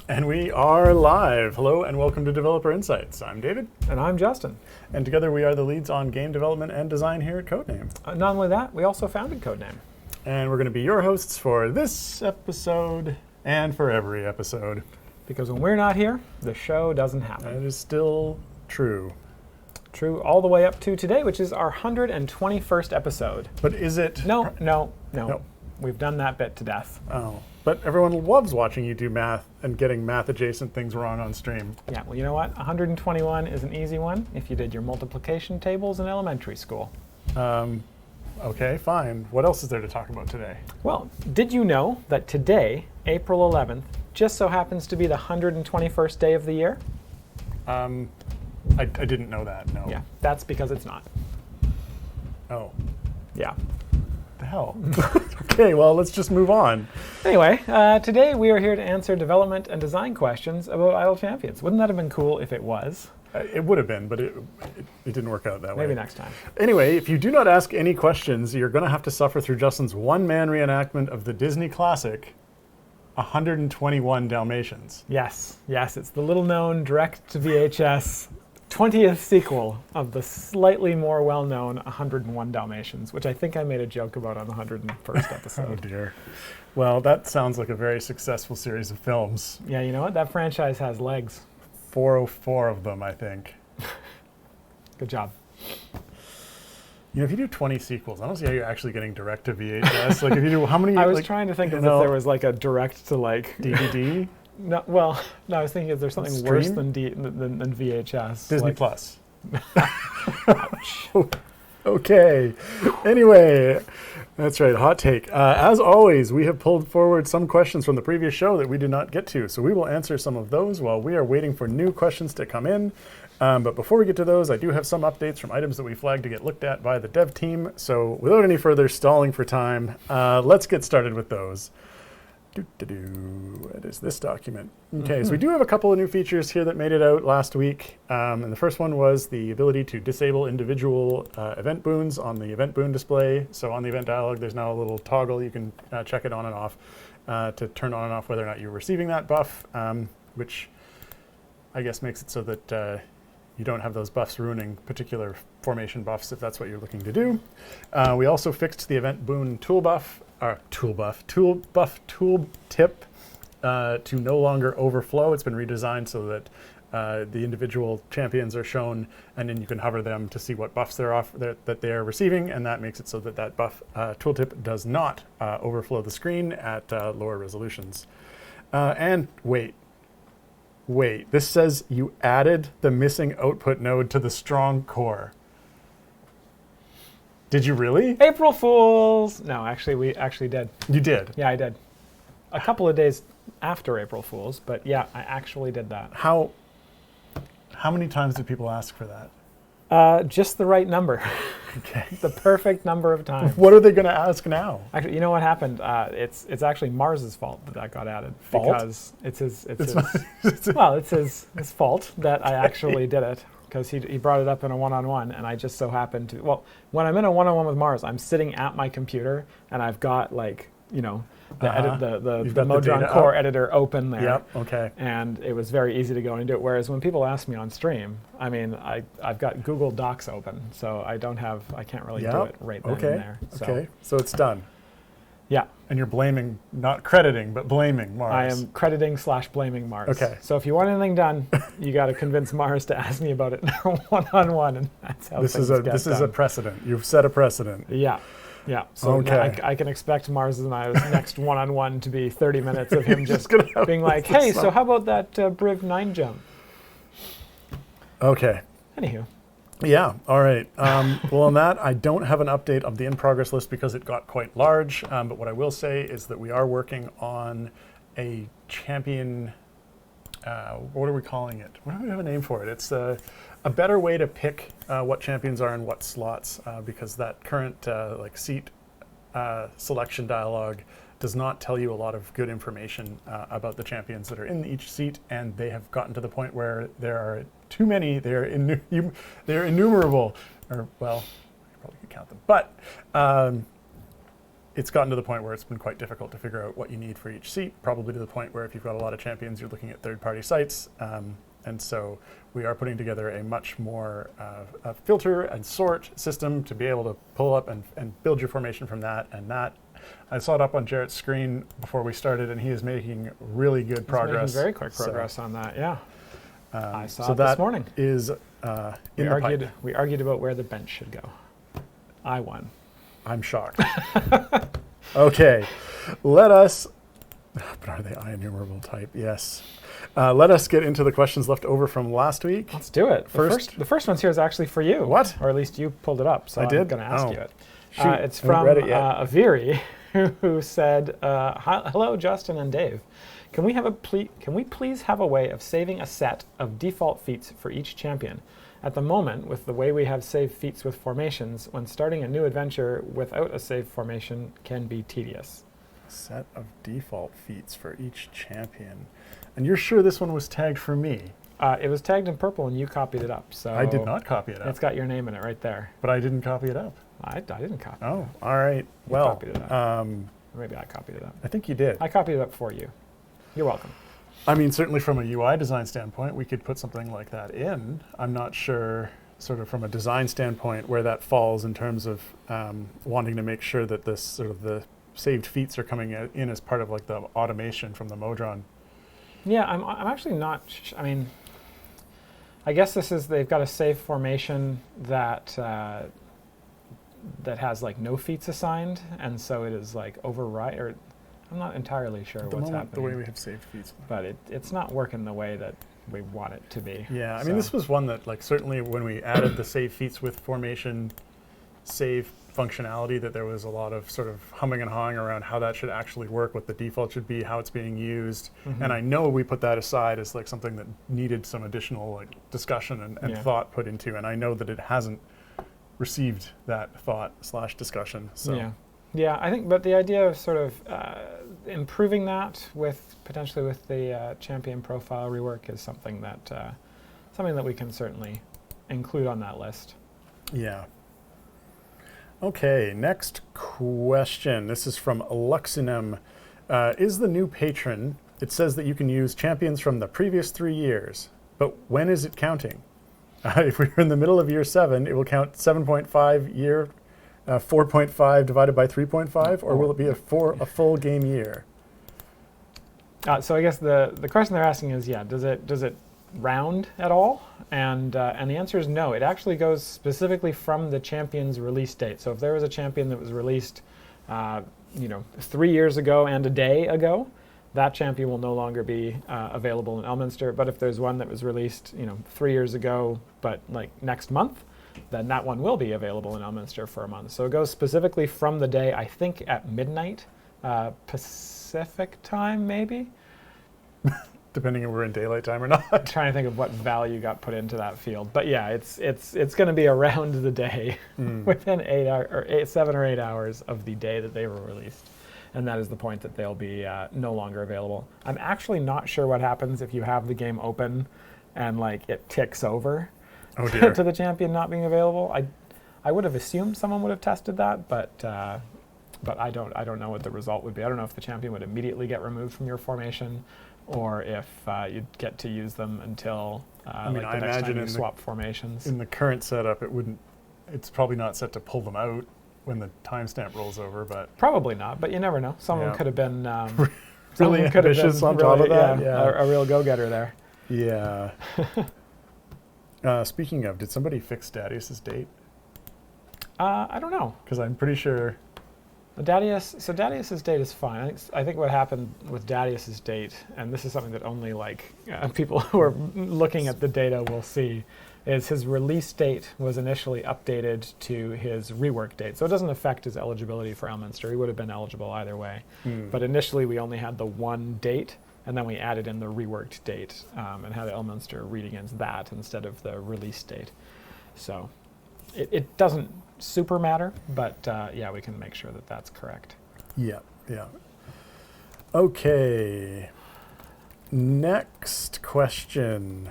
And we are live. Hello and welcome to Developer Insights. I'm David. And I'm Justin. And together we are the leads on game development and design here at Codename. Not only that, we also founded Codename. And we're going to be your hosts for this episode and for every episode. Because when we're not here, the show doesn't happen. That is still true. True all the way up to today, which is our 121st episode. But is it? No. We've done that bit to death. Oh. But everyone loves watching you do math and getting math-adjacent things wrong on stream. Yeah, well, you know what? 121 is an easy one if you did your multiplication tables in elementary school. Okay, fine. What else is there to talk about today? Well, did you know that today, April 11th, just so happens to be the 121st day of the year? I didn't know that, no. Yeah, that's because it's not. Oh. Yeah. The hell? Okay, well, let's just move on. Anyway, today we are here to answer development and design questions about Idle Champions. Wouldn't that have been cool if it was? It would have been, but it didn't work out that way. Maybe next time. Anyway, if you do not ask any questions, you're going to have to suffer through Justin's one-man reenactment of the Disney classic, 121 Dalmatians. Yes, it's the little-known direct-to-VHS 20th sequel of the slightly more well-known 101 Dalmatians, which I think I made a joke about on the 101st episode. Oh dear. Well, that sounds like a very successful series of films. Yeah, you know what? That franchise has legs. 404 of them, I think. Good job. You know, if you do 20 sequels, I don't see how you're actually getting direct to VHS. Like, if you do how many? I was trying to think of if there was like a direct to like DVD. No, well, no, I was thinking, is there something Stream? worse than VHS? Disney like, Plus. Okay. Anyway, that's right. Hot take. As always, we have pulled forward some questions from the previous show that we did not get to, so we will answer some of those while we are waiting for new questions to come in. But before we get to those, I do have some updates from items that we flagged to get looked at by the dev team. So without any further stalling for time, let's get started with those. What is this document? Okay, so we do have a couple of new features here that made it out last week. And the first one was the ability to disable individual event boons on the event boon display. So on the event dialog, there's now a little toggle. You can check it on and off to turn on and off whether or not you're receiving that buff, which I guess makes it so that you don't have those buffs ruining particular formation buffs if that's what you're looking to do. We also fixed the event boon tooltip to no longer overflow. It's been redesigned so that the individual champions are shown, and then you can hover them to see what buffs that they are receiving, and that makes it so that that buff tooltip does not overflow the screen at lower resolutions. And wait, this says you added the missing output node to the strong core. Did you really? April Fools! No, actually, we actually did. You did? Yeah, I did. A couple of days after April Fools, but yeah, I actually did that. How many times did people ask for that? Just the right number. Okay. The perfect number of times. What are they going to ask now? Actually, you know what happened? It's actually Mars's fault that got added. Fault? Because it's his fault that I actually did it. Because he brought it up in a one-on-one, and I just so happened to, well, when I'm in a one-on-one with Mars, I'm sitting at my computer, and I've got, like, you know, the Modron Core editor open there. Yep, okay. And it was very easy to go and do it. Whereas when people ask me on stream, I mean, I've got Google Docs open, so I can't really do it right then and there. So. Okay, so it's done. Yeah. And you're blaming, not crediting, but blaming Mars. I am crediting/blaming Mars. Okay. So if you want anything done, you got to convince Mars to ask me about it one-on-one, and that's how this is a precedent. You've set a precedent. Yeah. So okay. I can expect Mars and I's next one-on-one to be 30 minutes of him just being like, "Hey, so how about that Briv 9 jump?" Okay. Anywho. Yeah, all right. Well, on that, I don't have an update of the in-progress list because it got quite large. But what I will say is that we are working on a champion. What are we calling it? What do we have a name for it? It's a better way to pick what champions are in what slots, because that current seat selection dialog does not tell you a lot of good information about the champions that are in each seat, and they have gotten to the point where there are too many. They're innumerable, or well, you probably could count them, but it's gotten to the point where it's been quite difficult to figure out what you need for each seat, probably to the point where if you've got a lot of champions, you're looking at third-party sites. And so we are putting together a much more a filter and sort system to be able to pull up and build your formation from that. And that, I saw it up on Jarrett's screen before we started, and he is making really good progress. He's making very quick progress on that, yeah. I saw so it that this morning. Is we argued about where the bench should go. I won. I'm shocked. Okay, let us, but are they IEnumerable type? Yes. Let us get into the questions left over from last week. Let's do it. The first one's here is actually for you. What? Or at least you pulled it up, so I'm going to ask you it. It's from Aviri, who said, hello, Justin and Dave. Can we please have a way of saving a set of default feats for each champion? At the moment, with the way we have saved feats with formations, when starting a new adventure without a saved formation can be tedious. Set of default feats for each champion. And you're sure this one was tagged for me? It was tagged in purple and you copied it up. So I did not copy it up. It's got your name in it right there. But I didn't copy it up. I didn't copy it. Oh, all right. You copied it up. Maybe I copied it up. I think you did. I copied it up for you. You're welcome. I mean, certainly from a UI design standpoint, we could put something like that in. I'm not sure, sort of from a design standpoint, where that falls in terms of wanting to make sure that this sort of the saved feats are coming in as part of like the automation from the Modron. Yeah, I'm actually not. I mean, I guess they've got a save formation that that has like no feats assigned, and so it is like override. Or I'm not entirely sure what's happening. The way we have saved feats, but it's not working the way that we want it to be. Yeah, I mean, this was one that like certainly when we added the save feats with formation save functionality, that there was a lot of sort of humming and hawing around how that should actually work, what the default should be, how it's being used. And I know we put that aside as like something that needed some additional like discussion and thought put into, and I know that it hasn't received that thought / discussion. So yeah, I think, but the idea of sort of improving that with potentially with the champion profile rework is something that we can certainly include on that list. Yeah. Okay, next question. This is from Luxinem. Is the new patron, it says that you can use champions from the previous 3 years, but when is it counting? If we're in the middle of year 7, it will count 7.5 year, 4.5 divided by 3.5, or will it be a full game year? So I guess the question they're asking is, does it round at all? And the answer is no. It actually goes specifically from the champion's release date. So if there was a champion that was released 3 years ago and a day ago, that champion will no longer be available in Elminster. But if there's one that was released 3 years ago but like next month, then that one will be available in Elminster for a month. So it goes specifically from the day, I think at midnight Pacific time, maybe. Depending if we're in daylight time or not. I'm trying to think of what value got put into that field, but yeah, it's going to be around the day, within 7 or 8 hours of the day that they were released, and that is the point that they'll be no longer available. I'm actually not sure what happens if you have the game open, and like it ticks over to the champion not being available. I would have assumed someone would have tested that, but I don't know what the result would be. I don't know if the champion would immediately get removed from your formation, or if you'd get to use them until I mean, the next time you swap formations. In the current setup, it's probably not set to pull them out when the timestamp rolls over, but probably not. But you never know. Someone could have been really ambitious on top of that. A real go-getter there. Yeah. Speaking of, did somebody fix Dadius's date? I don't know, because I'm pretty sure. Dadius's date is fine. I think what happened with Dadius's date, and this is something that only people who are looking at the data will see, is his release date was initially updated to his rework date. So it doesn't affect his eligibility for Elminster. He would have been eligible either way. But initially we only had the one date, and then we added in the reworked date and had Elminster read against that instead of the release date. So it doesn't super matter, but we can make sure that that's correct. Yeah. Okay. Next question.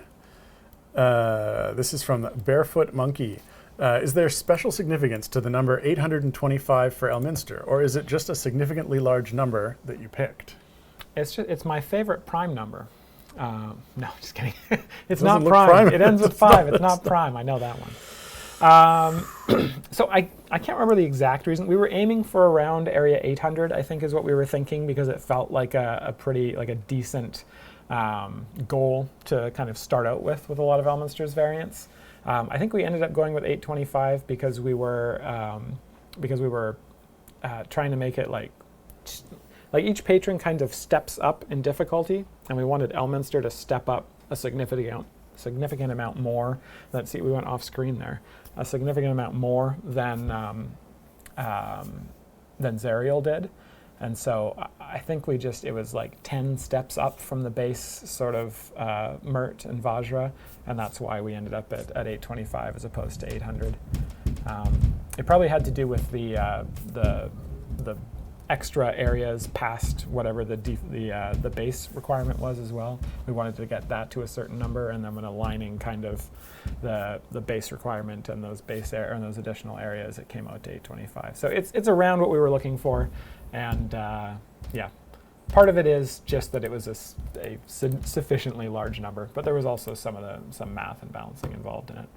This is from Barefoot Monkey. Is there special significance to the number 825 for Elminster, or is it just a significantly large number that you picked? It's my favorite prime number. No, just kidding. It's Doesn't not look prime. prime. It ends with 5. It's not prime. I know that one. So I can't remember the exact reason. We were aiming for around area 800, I think is what we were thinking, because it felt like a pretty, like a decent goal to kind of start out with a lot of Elminster's variants. I think we ended up going with 825 because we were trying to make it like each patron kind of steps up in difficulty, and we wanted Elminster to step up a significant amount more. Let's see, we went off screen there. A significant amount more than Zariel did. And so I think it was like 10 steps up from the base sort of Mert and Vajra, and that's why we ended up at 825 as opposed to 800. It probably had to do with the extra areas past whatever the base requirement was as well. We wanted to get that to a certain number, and then when aligning kind of the base requirement and those and those additional areas, it came out to 825. So it's around what we were looking for, and yeah, part of it is just that it was a sufficiently large number, but there was also some math and balancing involved in it.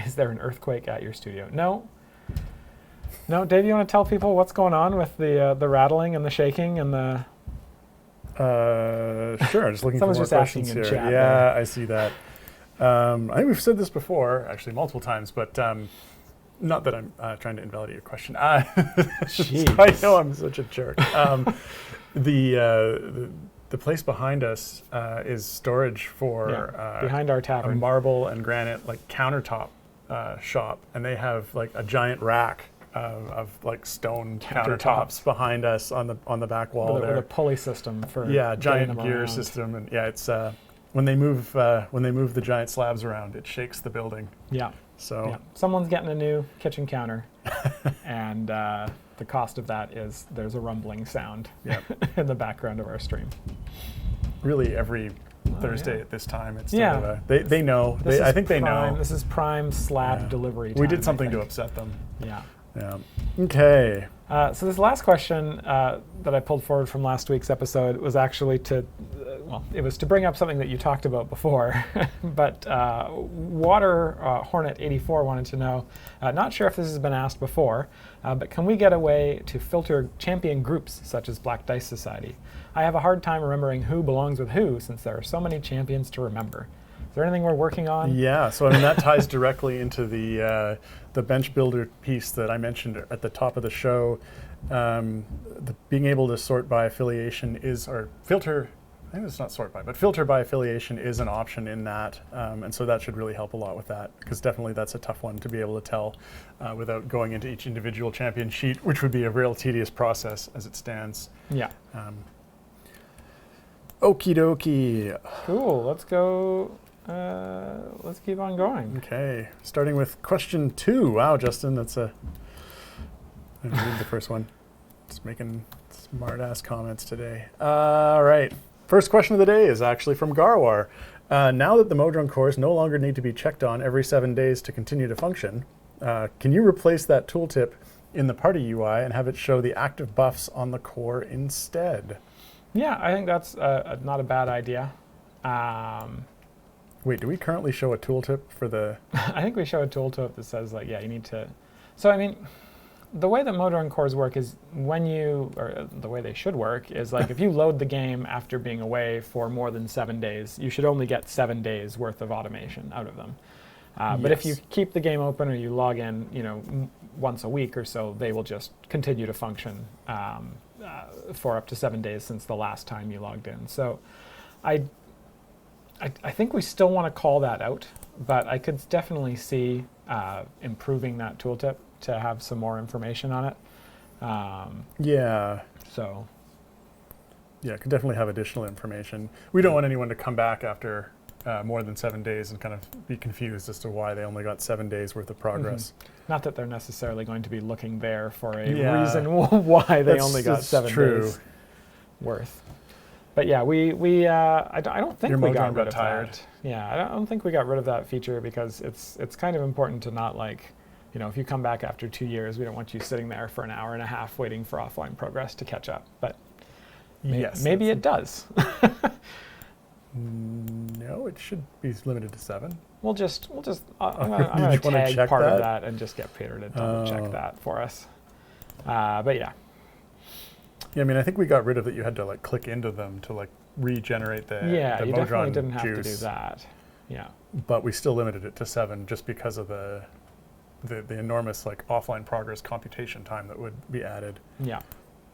Is there an earthquake at your studio? No. No, Dave, you want to tell people what's going on with the rattling and the shaking and the? Sure. Just looking for more questions here. Chat yeah, there. I see that. I think we've said this before, actually multiple times, but not that I'm trying to invalidate your question. Jeez. I know I'm such a jerk. The place behind us is storage for behind our a tavern, marble and granite like countertop shop, and they have like a giant rack of like stone countertops behind us on the back wall with there. a pulley system for giant them gear around. system, and it's when they move the giant slabs around, it shakes the building. Yeah. So yeah. Someone's getting a new kitchen counter, and the cost of that is there's a rumbling sound in the background of our stream. Really, every Thursday at this time, it's Yeah. sort of they know. I think they know. This is prime slab delivery time. We did something to upset them. Yeah. Yeah. Okay. So this last question that I pulled forward from last week's episode was actually it was to bring up something that you talked about before. But Water Hornet 84 wanted to know, not sure if this has been asked before, but can we get a way to filter champion groups such as Black Dice Society? I have a hard time remembering who belongs with who since there are so many champions to remember. Is there anything we're working on? Yeah, so I mean that ties directly into the bench builder piece that I mentioned at the top of the show. Being able to sort by affiliation filter. I think it's not sort by, but filter by affiliation is an option in that, and so that should really help a lot with that, because definitely that's a tough one to be able to tell without going into each individual champion sheet, which would be a real tedious process as it stands. Yeah. Okie dokie. Cool. Let's go. Let's keep on going. Okay, starting with question 2. Wow, Justin, that's I didn't read the first one. Just making smart-ass comments today. All right, first question of the day is actually from Garwar. Now that the Modron cores no longer need to be checked on every 7 days to continue to function, can you replace that tooltip in the party UI and have it show the active buffs on the core instead? Yeah, I think that's not a bad idea. Wait, do we currently show a tooltip for the... I think we show a tooltip that says, like, yeah, you need to... So, I mean, the way that Modron cores work is the way they should work is, like, if you load the game after being away for more than 7 days, you should only get 7 days worth of automation out of them. But if you keep the game open or you log in, once a week or so, they will just continue to function for up to 7 days since the last time you logged in. So, I think we still want to call that out, but I could definitely see improving that tooltip to have some more information on it. So. Yeah, it could definitely have additional information. We don't want anyone to come back after more than 7 days and kind of be confused as to why they only got 7 days worth of progress. Mm-hmm. Not that they're necessarily going to be looking there for a reason why they only got 7 days worth. But yeah, I don't think Your we Mojang got rid got of tired. that. Yeah, I don't think we got rid of that feature because it's kind of important to not like, if you come back after 2 years, we don't want you sitting there for an hour and a half waiting for offline progress to catch up. But Yes. maybe it does. No, it should be limited to 7. I'm gonna Did you wanna tag check part of that? that and just get Peter to double check that for us. But yeah. Yeah, I mean, I think we got rid of that. You had to like click into them to like regenerate the Yeah, you definitely Mojang didn't have to do juice. that. Yeah. But we still limited it to 7 just because of the enormous like offline progress computation time that would be added. Yeah.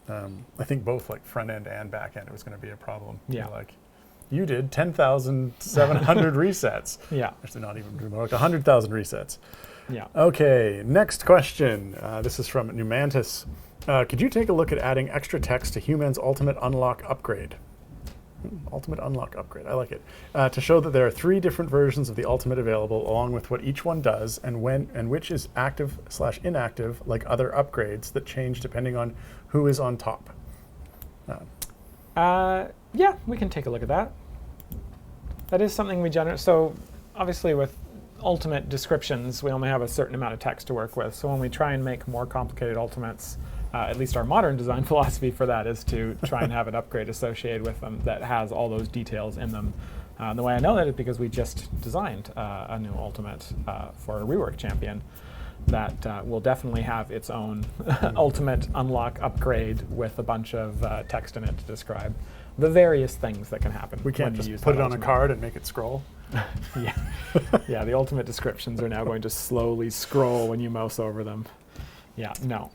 I think both like front end and back end, it was going to be a problem. Yeah. You're like, you did 10,700 resets. Yeah. Actually, not even more, like 100,000 resets. Yeah. Okay, next question. This is from Numantis. Could you take a look at adding extra text to Human's Ultimate Unlock upgrade? Ultimate Unlock upgrade, I like it. To show that there are 3 different versions of the Ultimate available, along with what each one does and which is active/inactive, like other upgrades that change depending on who is on top. Yeah, we can take a look at that. That is something we generate. So obviously with ultimate descriptions, we only have a certain amount of text to work with. So when we try and make more complicated ultimates, at least our modern design philosophy for that is to try and have an upgrade associated with them that has all those details in them. The way I know that is because we just designed a new ultimate for a rework champion that will definitely have its own ultimate unlock upgrade with a bunch of text in it to describe the various things that can happen. We can't when you just use put that it on a ultimate. card and make it scroll. Yeah. Yeah, the ultimate descriptions are now going to slowly scroll when you mouse over them. Yeah, no.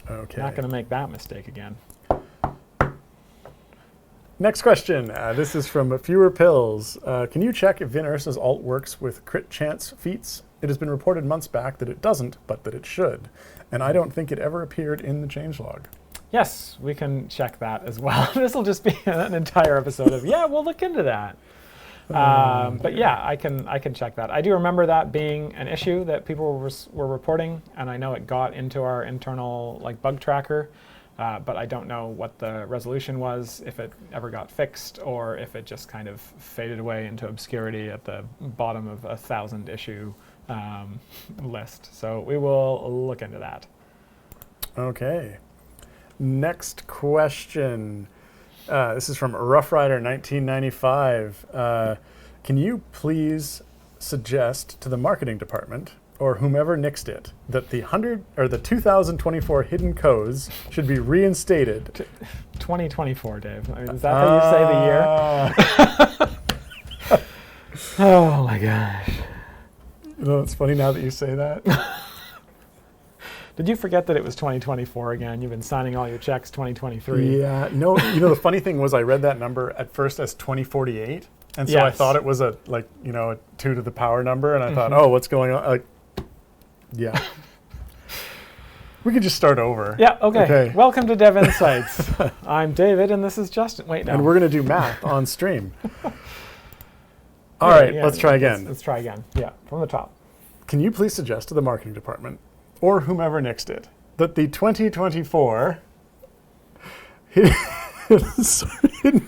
Okay. Not going to make that mistake again. Next question. This is from Fewer Pills. Can you check if Vin Ursa's ult works with crit chance feats? It has been reported months back that it doesn't, but that it should. And I don't think it ever appeared in the changelog. Yes, we can check that as well. This will just be an entire episode of, yeah, we'll look into that. But yeah, I can check that. I do remember that being an issue that people were reporting, and I know it got into our internal like bug tracker, but I don't know what the resolution was, if it ever got fixed, or if it just kind of faded away into obscurity at the bottom of a 1,000 issue list. So we will look into that. Okay. Next question. This is from Rough Rider 1995. Can you please suggest to the marketing department or whomever nixed it that the 2024 hidden codes should be reinstated? 2024, Dave. I mean, is that how you say the year? Oh my gosh. You know, it's funny now that you say that. Did you forget that it was 2024 again? You've been signing all your checks 2023. Yeah. No, the funny thing was I read that number at first as 2048. And so I Yes. thought it was a 2 to the power number. And I thought, oh, what's going on? Yeah. We could just start over. Yeah, okay. Welcome to Dev Insights. I'm David, and this is Justin. Wait, no. And we're going to do math on stream. All right, let's try again. Let's try again. Yeah, from the top. Can you please suggest to the marketing department or whomever nixed it that the 2024 hidden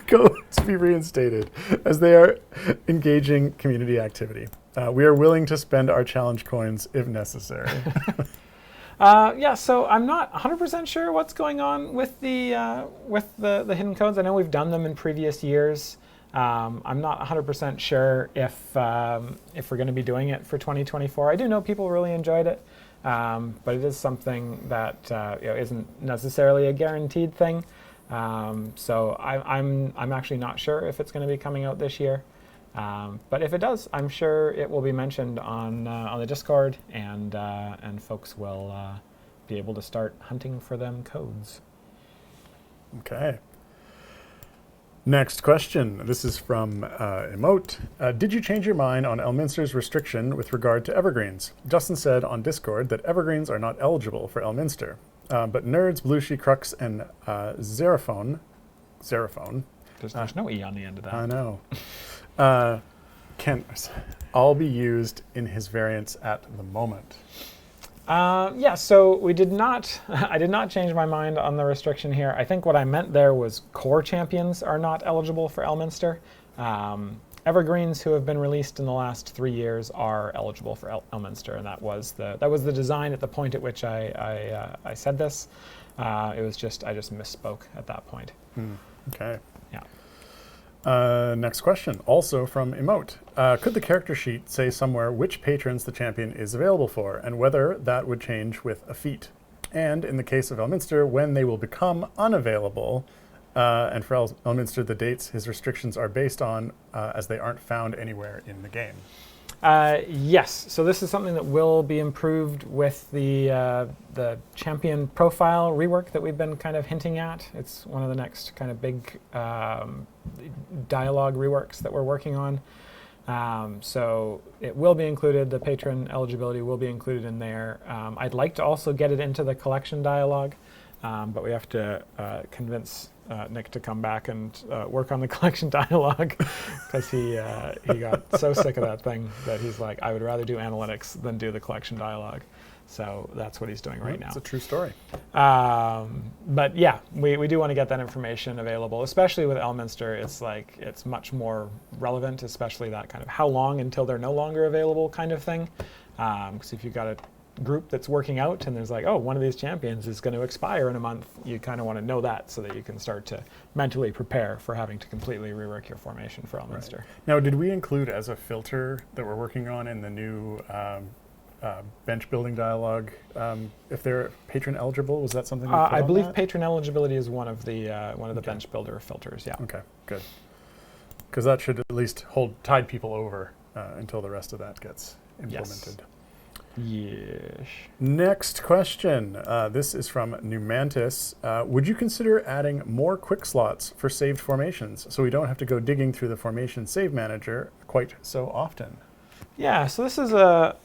codes be reinstated as they are engaging community activity? We are willing to spend our challenge coins if necessary. Yeah, so I'm not 100% sure what's going on with the hidden codes. I know we've done them in previous years. I'm not 100% sure if we're going to be doing it for 2024. I do know people really enjoyed it, but it is something that isn't necessarily a guaranteed thing. So I'm actually not sure if it's going to be coming out this year. But if it does, I'm sure it will be mentioned on the Discord, and folks will be able to start hunting for them codes. Okay. Next question. This is from Emote. Did you change your mind on Elminster's restriction with regard to evergreens? Justin said on Discord that evergreens are not eligible for Elminster, but nerds, Blushi, Crux, and Xeraphone. There's no E on the end of that. I know. Can all be used in his variants at the moment. Yeah, so we did not, I did not change my mind on the restriction here. I think what I meant there was core champions are not eligible for Elminster. Evergreens who have been released in the last 3 years are eligible for Elminster, and that was the design at the point at which I said this. It was just, I just misspoke at that point. Okay. Yeah. Next question, also from Emote. Could the character sheet say somewhere which patrons the champion is available for, and whether that would change with a feat? And in the case of Elminster, when they will become unavailable, and for Elminster, the dates his restrictions are based on, as they aren't found anywhere in the game. Yes, so this is something that will be improved with the champion profile rework that we've been kind of hinting at. It's one of the next kind of big dialogue reworks that we're working on. So it will be included, the patron eligibility will be included in there. I'd like to also get it into the collection dialogue, but we have to convince Nick to come back and work on the collection dialogue because he got so sick of that thing that he's like, I would rather do analytics than do the collection dialogue. So that's what he's doing right now. It's a true story. But yeah, we do want to get that information available, especially with Elminster. It's like, it's much more relevant, especially that kind of how long until they're no longer available kind of thing. Because if you've got a group that's working out and there's like, oh, one of these champions is going to expire in a month, you kind of want to know that so that you can start to mentally prepare for having to completely rework your formation for Elminster. Right. Now, did we include as a filter that we're working on in the new bench building dialogue, if they're patron eligible? Was that something we put I on believe that? patron eligibility is one of the bench builder filters, yeah. Okay, good. Because that should at least tide people over until the rest of that gets implemented. Yes. Next question. This is from Numantis. Would you consider adding more quick slots for saved formations so we don't have to go digging through the formation save manager quite so often? Yeah, so this is a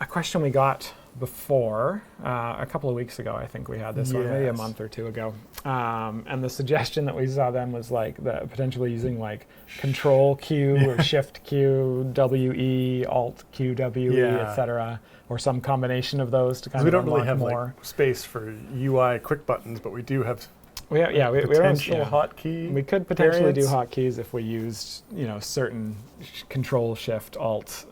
question we got before, a couple of weeks ago. I think we had this one, maybe a month or two ago. And the suggestion that we saw then was like potentially using like Control Q or Shift Q, WE, Alt Q, WE, etc., or some combination of those to kind of we don't really have more like, space for UI quick buttons, but we do have we potential hotkey. We could potentially variants. do hotkeys if we used certain Control Shift Alt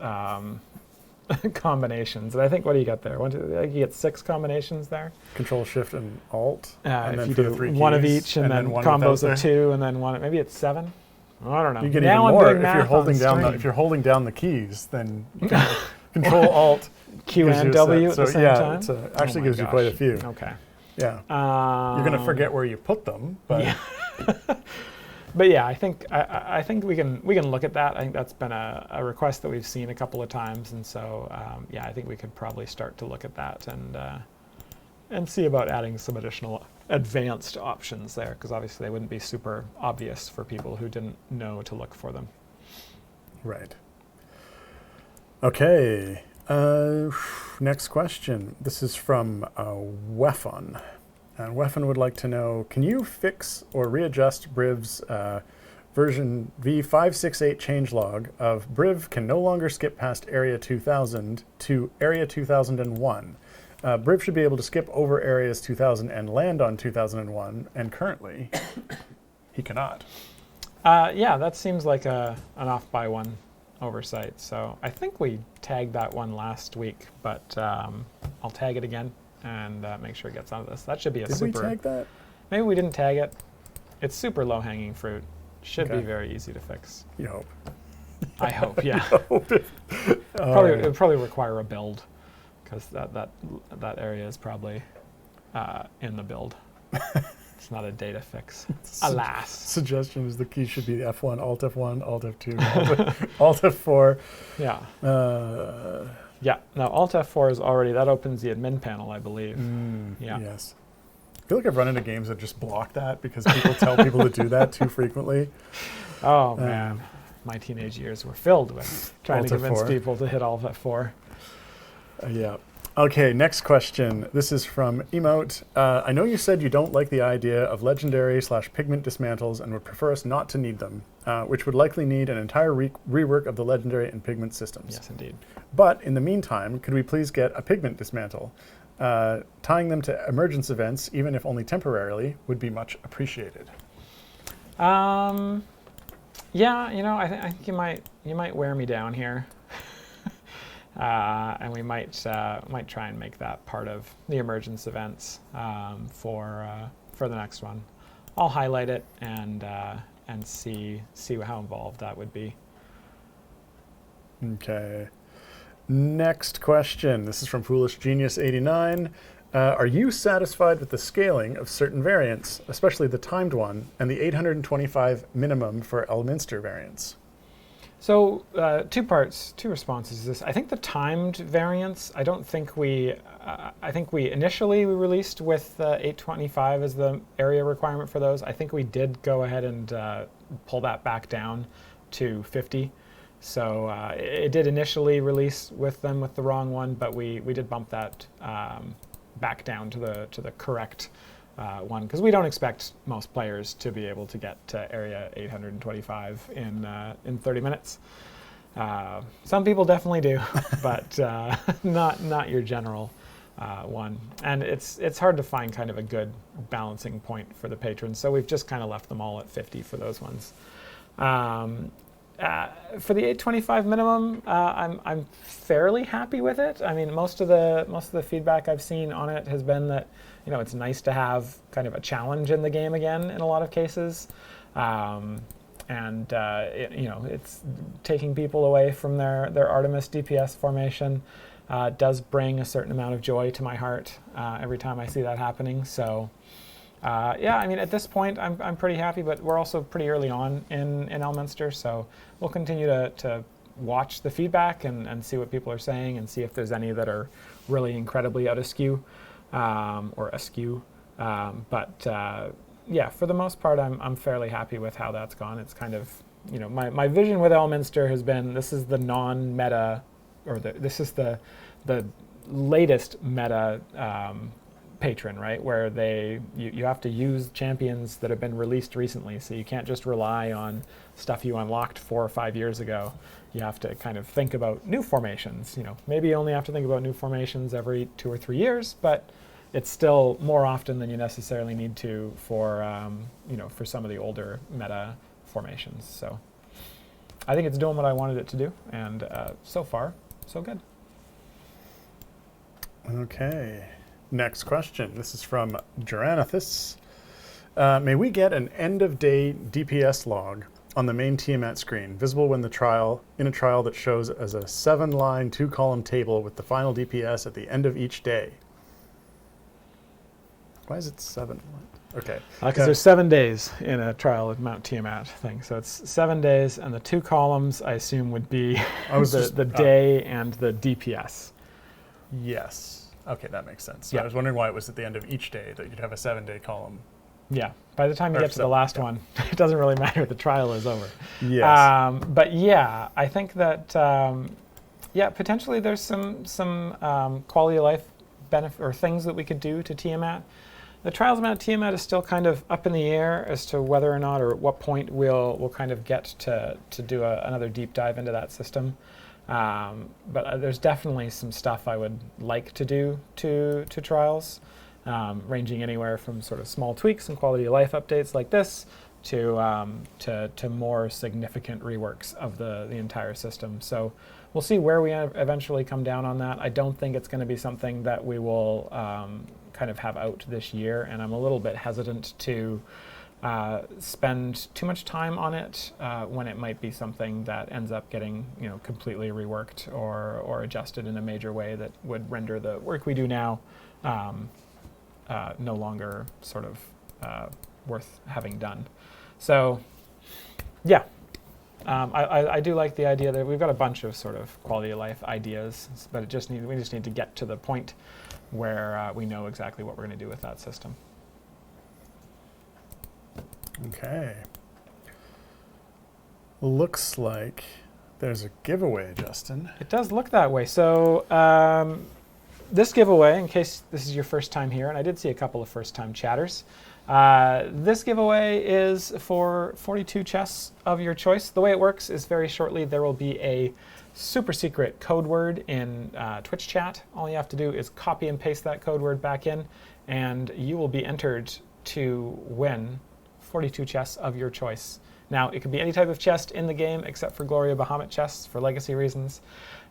combinations. And I think, what do you got there? I think you get 6 combinations there. Control Shift and Alt. And if then you for do the 3 one of keys, each, and then one combos without of 2, and then one. Maybe it's 7. I don't know. You get now even I'm more doing if math you're holding on down stream. if you're holding down the keys. Then you can Control Alt Q gives and you a W set. at the So same time. it actually gives you quite a few. Okay. Yeah. You're gonna forget where you put them, but. Yeah. But yeah, I think we can look at that. I think that's been a request that we've seen a couple of times, and so yeah, I think we could probably start to look at that and see about adding some additional advanced options there, because obviously they wouldn't be super obvious for people who didn't know to look for them. Right. Okay. Next question. This is from Wefon. And Wefon would like to know, can you fix or readjust Briv's version V568 changelog of Briv can no longer skip past Area 2000 to Area 2001? Briv should be able to skip over Areas 2000 and land on 2001, and currently he cannot. Yeah, that seems like an off-by-one oversight. So I think we tagged that one last week, but I'll tag it again and make sure it gets onto this. That should be a super... Did we tag that? Maybe we didn't tag it. It's super low-hanging fruit. Should Okay. be very easy to fix. You hope. I hope, yeah. It It'd probably require a build, because that area is probably in the build. It's not a data fix. Alas. Suggestion is the key should be F1, Alt F1, Alt F2, Alt F4. Yeah. Yeah. Now Alt F4 is already, that opens the admin panel, I believe. Yeah. Yes. I feel like I've run into games that just block that because people tell people to do that too frequently. Oh, man. My teenage years were filled with trying Alt to convince F4. people to hit Alt F4. Yeah. Okay, next question. This is from Emote. I know you said you don't like the idea of legendary/pigment dismantles and would prefer us not to need them, which would likely need an entire rework of the legendary and pigment systems. Yes, indeed. But in the meantime, could we please get a pigment dismantle? Tying them to emergence events, even if only temporarily, would be much appreciated. Yeah, I think you might wear me down here. And we might try and make that part of the emergence events for the next one. I'll highlight it and see how involved that would be. Okay. Next question. This is from Foolish Genius 89. Are you satisfied with the scaling of certain variants, especially the timed one, and the 825 minimum for Elminster variants? So two responses to this. I think the timed variants, I think we initially released with 825 as the area requirement for those. I think we did go ahead and pull that back down to 50. So it did initially release with them with the wrong one, but we did bump that back down to the correct one, because we don't expect most players to be able to get to area 825 in 30 minutes. Some people definitely do, but not your general one. And it's hard to find kind of a good balancing point for the patrons, so we've just kind of left them all at 50 for those ones. For the 825 minimum, I'm fairly happy with it. I mean, most of the feedback I've seen on it has been that it's nice to have kind of a challenge in the game again in a lot of cases, it's taking people away from their Artemis DPS formation. Does bring a certain amount of joy to my heart every time I see that happening. So. I mean, at this point, I'm pretty happy, but we're also pretty early on in Elminster, so we'll continue to watch the feedback and see what people are saying and see if there's any that are really incredibly out of skew or askew. For the most part, I'm fairly happy with how that's gone. It's kind of, my vision with Elminster has been this is the non-meta, or this is the latest meta patron, right? Where you have to use champions that have been released recently, so you can't just rely on stuff you unlocked 4 or 5 years ago. You have to kind of think about new formations. Maybe you only have to think about new formations every 2 or 3 years, but it's still more often than you necessarily need to for some of the older meta formations. So I think it's doing what I wanted it to do, and so far, so good. Okay. Next question. This is from Geranathus. May we get an end-of-day DPS log on the main Tiamat screen, visible when in a trial that shows as a 7-line, 2-column table with the final DPS at the end of each day? Why is it 7? Okay. Because there's 7 days in a trial at Mount Tiamat thing, so it's 7 days, and the 2 columns I assume would be the day and the DPS. Yes. Okay, that makes sense. Yeah. I was wondering why it was at the end of each day that you'd have a 7-day column. Yeah. By the time you get to the last one, it doesn't really matter. The trial is over. Yes. I think that potentially there's some quality of life benefit or things that we could do to Tiamat. The trials of Mount Tiamat is still kind of up in the air as to whether or not, or at what point we'll kind of get to do another deep dive into that system. But there's definitely some stuff I would like to do to trials, ranging anywhere from sort of small tweaks and quality of life updates like this to more significant reworks of the entire system. So we'll see where we eventually come down on that. I don't think it's going to be something that we will kind of have out this year, and I'm a little bit hesitant to spend too much time on it when it might be something that ends up getting completely reworked or adjusted in a major way that would render the work we do now no longer sort of worth having done. So yeah, I do like the idea that we've got a bunch of sort of quality of life ideas, but we just need to get to the point where we know exactly what we're going to do with that system. Okay. Looks like there's a giveaway, Justin. It does look that way. So this giveaway, in case this is your first time here, and I did see a couple of first-time chatters, this giveaway is for 42 chests of your choice. The way it works is very shortly there will be a super secret code word in Twitch chat. All you have to do is copy and paste that code word back in, and you will be entered to win 42 chests of your choice. Now, it could be any type of chest in the game except for Gloria Bahamut chests for legacy reasons.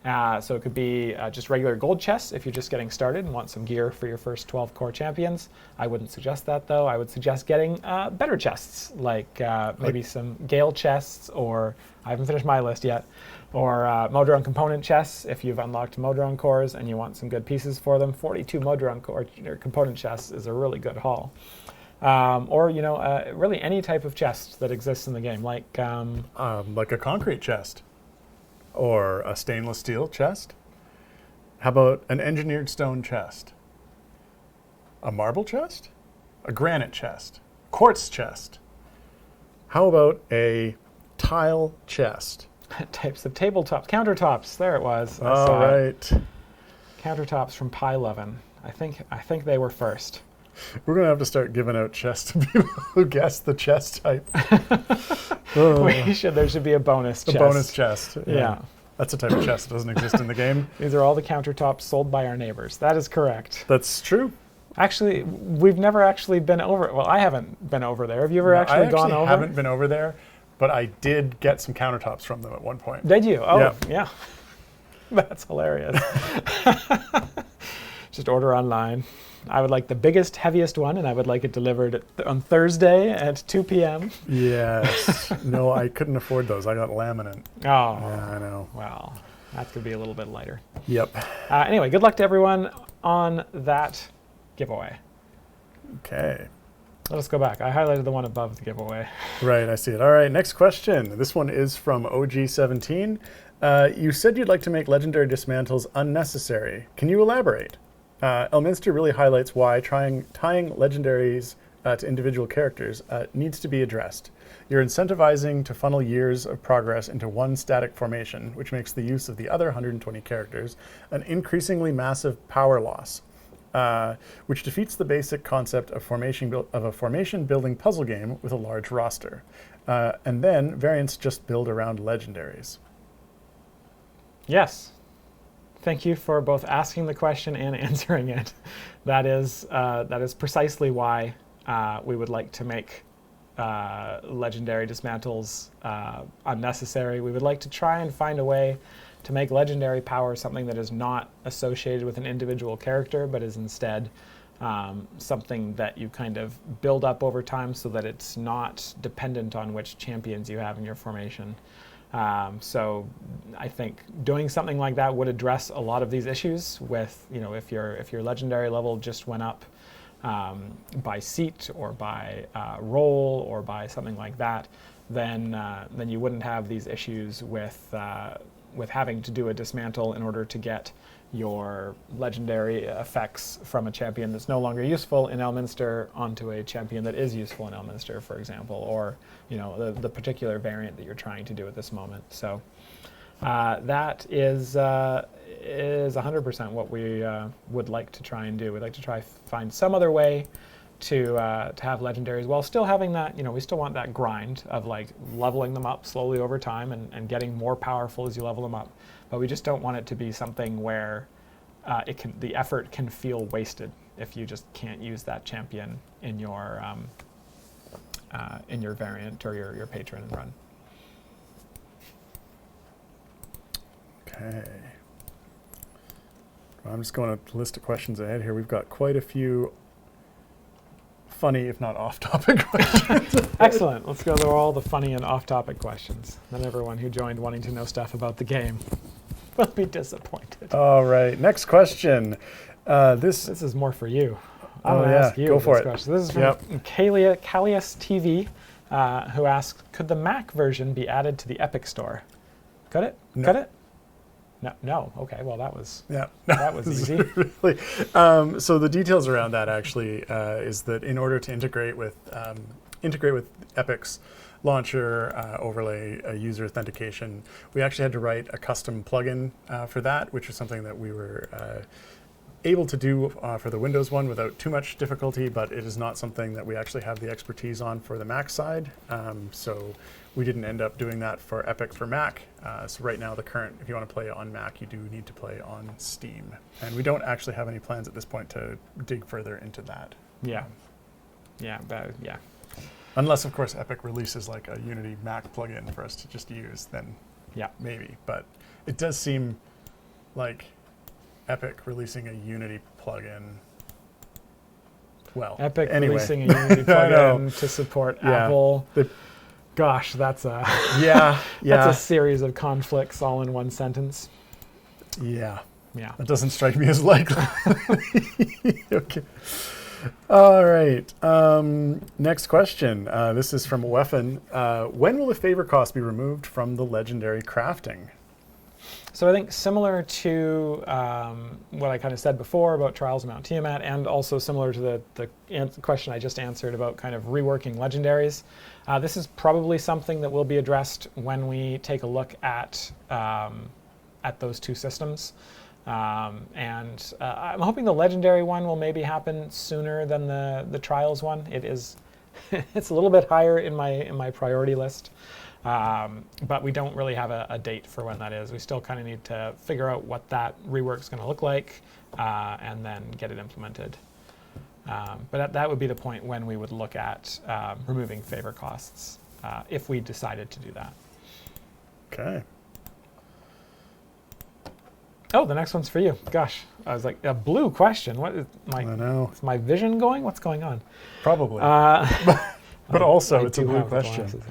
So it could be just regular gold chests if you're just getting started and want some gear for your first 12 core champions. I wouldn't suggest that, though. I would suggest getting better chests, like maybe some Gale chests, or I haven't finished my list yet, or Modron component chests if you've unlocked Modron cores and you want some good pieces for them. 42 Modron core component chests is a really good haul. Or, you know, really any type of chest that exists in the game, like a concrete chest or a stainless steel chest. How about an engineered stone chest? A marble chest? A granite chest? Quartz chest? How about a tile chest? Types of tabletops, countertops. There it was. All right. Countertops from Pie Lovin'. I think they were first. We're going to have to start giving out chests to people who guess the chest type. We should. There should be a bonus chest. A bonus chest. Yeah. That's a type of chest that doesn't exist in the game. These are all the countertops sold by our neighbors. That is correct. That's true. Actually, we've never actually been over. Well, I haven't been over there. Have you ever actually gone over? I haven't been over there, but I did get some countertops from them at one point. Did you? Oh, yeah. That's hilarious. Just order online. I would like the biggest, heaviest one, and I would like it delivered on Thursday at 2 p.m. Yes. No, I couldn't afford those. I got laminate. Oh. Yeah, I know. Well, that could be a little bit lighter. Yep. Anyway, good luck to everyone on that giveaway. Okay. Let us go back. I highlighted the one above the giveaway. Right, I see it. All right, next question. This one is from OG17. You said you'd like to make legendary dismantles unnecessary. Can you elaborate? Elminster really highlights why tying legendaries to individual characters needs to be addressed. You're incentivizing to funnel years of progress into one static formation, which makes the use of the other 120 characters an increasingly massive power loss, which defeats the basic concept of a formation-building puzzle game with a large roster. And then variants just build around legendaries. Yes. Thank you for both asking the question and answering it. That is precisely why we would like to make legendary dismantles unnecessary. We would like to try and find a way to make legendary power something that is not associated with an individual character, but is instead something that you kind of build up over time so that it's not dependent on which champions you have in your formation. So I think doing something like that would address a lot of these issues with, you know, if your legendary level just went up by seat or by role or by something like that, then you wouldn't have these issues with having to do a dismantle in order to get your legendary effects from a champion that's no longer useful in Elminster onto a champion that is useful in Elminster, for example, or, you know, the particular variant that you're trying to do at this moment. So that is 100% what we would like to try and do. We'd like to try find some other way to have legendaries while still having that, you know, we still want that grind of like leveling them up slowly over time and getting more powerful as you level them up. But we just don't want it to be something where the effort can feel wasted if you just can't use that champion in your variant or your patron run. Okay. I'm just going to list of questions ahead here. We've got quite a few funny, if not off-topic questions. Excellent. Let's go through all the funny and off-topic questions. Then everyone who joined wanting to know stuff about the game will be disappointed. All right. Next question. This is more for you. I'm going to ask you go for it. question. This is from Kalias TV, who asks, could the Mac version be added to the Epic Store? Could it? No. Could it? No. Okay. Well, that was easy. Really, so the details around that actually is that in order to integrate with Epic's launcher, overlay, user authentication, we actually had to write a custom plugin for that, which is something that we were able to do for the Windows one without too much difficulty, but it is not something that we actually have the expertise on for the Mac side. So we didn't end up doing that for Epic for Mac. So right now, if you want to play on Mac, you do need to play on Steam. And we don't actually have any plans at this point to dig further into that. Yeah. Unless, of course, Epic releases like a Unity Mac plugin for us to just use, then maybe. But it does seem like Epic releasing a Unity plugin. Well, Epic anyway. releasing a Unity plugin to support Apple. Gosh, that's a that's a series of conflicts all in one sentence. Yeah. Yeah. That doesn't strike me as likely. Okay. All right. Next question. This is from Weffen. When will the favor cost be removed from the legendary crafting? So I think similar to what I kind of said before about Trials of Mount Tiamat, and also similar to the question I just answered about kind of reworking legendaries, this is probably something that will be addressed when we take a look at those two systems. And I'm hoping the legendary one will maybe happen sooner than the Trials one. It is it's a little bit higher in my priority list. But we don't really have a date for when that is. We still kind of need to figure out what that rework is going to look like and then get it implemented. But that would be the point when we would look at removing favor costs if we decided to do that. Okay. Oh, the next one's for you. Gosh, I was like, a blue question. What is I know. Is my vision going? What's going on? Probably. But also, it's a blue question.